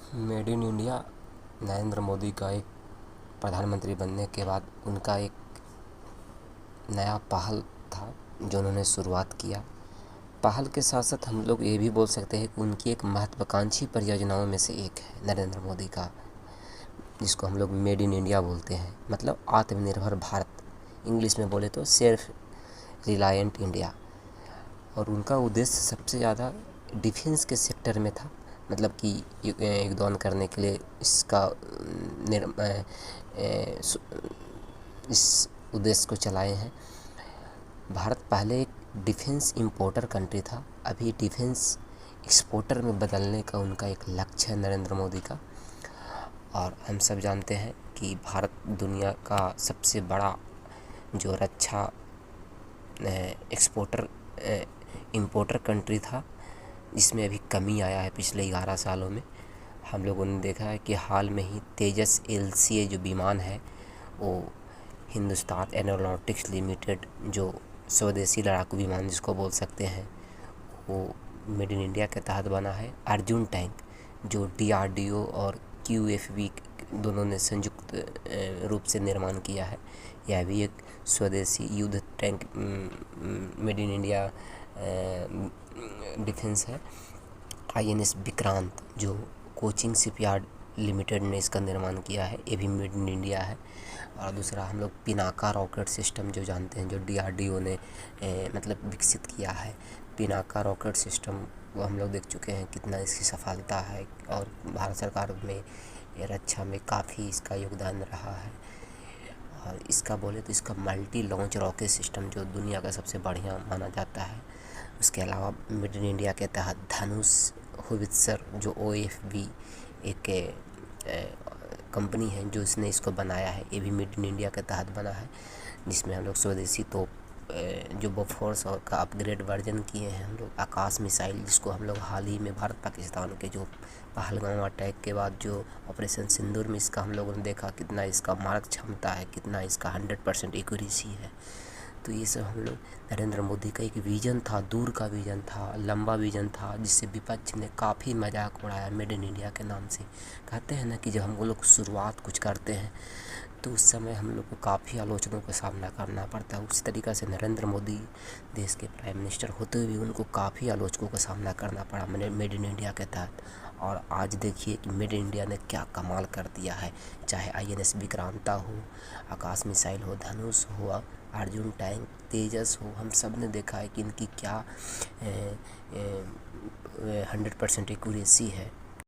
Made in India Narendra Modi का एक प्रधानमंत्री बनने के बाद उनका एक नया पहल था जो उन्होंने शुरुआत किया। पहल के साथ साथ हम लोग ये भी बोल सकते हैं कि उनकी एक महत्वाकांक्षी परियोजनाओं में से एक है नरेंद्र मोदी का, जिसको हम लोग मेड इन इंडिया बोलते हैं, मतलब आत्मनिर्भर भारत, इंग्लिश में बोले तो सेल्फ रिलायंट इंडिया। और उनका उद्देश्य सबसे ज़्यादा डिफेंस के सेक्टर में था, मतलब कि योगदान करने के लिए इसका इस उद्देश्य को चलाए हैं। भारत पहले एक डिफेंस इंपोर्टर कंट्री था, अभी डिफेंस एक्सपोर्टर में बदलने का उनका एक लक्ष्य है नरेंद्र मोदी का। और हम सब जानते हैं कि भारत दुनिया का सबसे बड़ा जो रक्षा एक्सपोर्टर इंपोर्टर कंट्री था, जिसमें अभी कमी आया है पिछले 11 सालों में। हम लोगों ने देखा है कि हाल में ही तेजस LCA जो विमान है वो हिंदुस्तान एरोनॉटिक्स लिमिटेड, जो स्वदेशी लड़ाकू विमान जिसको बोल सकते हैं, वो मेड इन इंडिया के तहत बना है। अर्जुन टैंक जो DRDO और QFB दोनों ने संयुक्त रूप से निर्माण किया है, यह भी एक स्वदेशी युद्ध tank made in India defence है। INS विक्रांत जो कोचिंग शिपयार्ड लिमिटेड ने इसका निर्माण किया है, ये भी मेड इन इंडिया है। और दूसरा हम लोग पिनाका रॉकेट सिस्टम जो जानते हैं, जो DRDO ने मतलब विकसित किया है। पिनाका रॉकेट सिस्टम वो हम लोग देख चुके हैं कितना इसकी सफलता है, और भारत सरकार में रक्षा में काफ़ी इसका योगदान रहा है। और इसका बोले तो इसका मल्टी लॉन्च रॉकेट सिस्टम जो दुनिया का सबसे बढ़िया माना जाता है। उसके अलावा मेड इन इंडिया के तहत धनुष होवित्जर जो OFV एक कंपनी है जो इसने इसको बनाया है, ये भी मेड इन इंडिया के तहत बना है, जिसमें हम लोग स्वदेशी तोप जो बोफोर्स और का अपग्रेड वर्जन किए हैं हम लोग। आकाश मिसाइल जिसको हम लोग हाल ही में भारत पाकिस्तान के जो पहलगाम अटैक के बाद जो ऑपरेशन सिंदूर में इसका हम लोगों ने देखा कितना इसका मारक क्षमता है, कितना इसका 100% एक्यूरेसी है। तो ये सब हम लोग नरेंद्र मोदी का एक विज़न था, दूर का विज़न था, लंबा विज़न था, जिससे विपक्ष ने काफ़ी मजाक उड़ाया मेड इन इंडिया के नाम से। कहते हैं ना कि जब हम लोग शुरुआत कुछ करते हैं तो उस समय हम लोग को काफ़ी आलोचनाओं का सामना करना पड़ता है। उसी तरीक़े से नरेंद्र मोदी देश के प्राइम मिनिस्टर होते हुए भी उनको काफ़ी आलोचनाओं का सामना करना पड़ा मेड इन इंडिया के तहत। और आज देखिए कि मेड इन इंडिया ने क्या कमाल कर दिया है, चाहे INS विक्रांता हो, आकाश मिसाइल हो, धनुष हो, अर्जुन टैंक, तेजस हो, हम सब ने देखा है कि इनकी क्या 100% एक्यूरेसी है।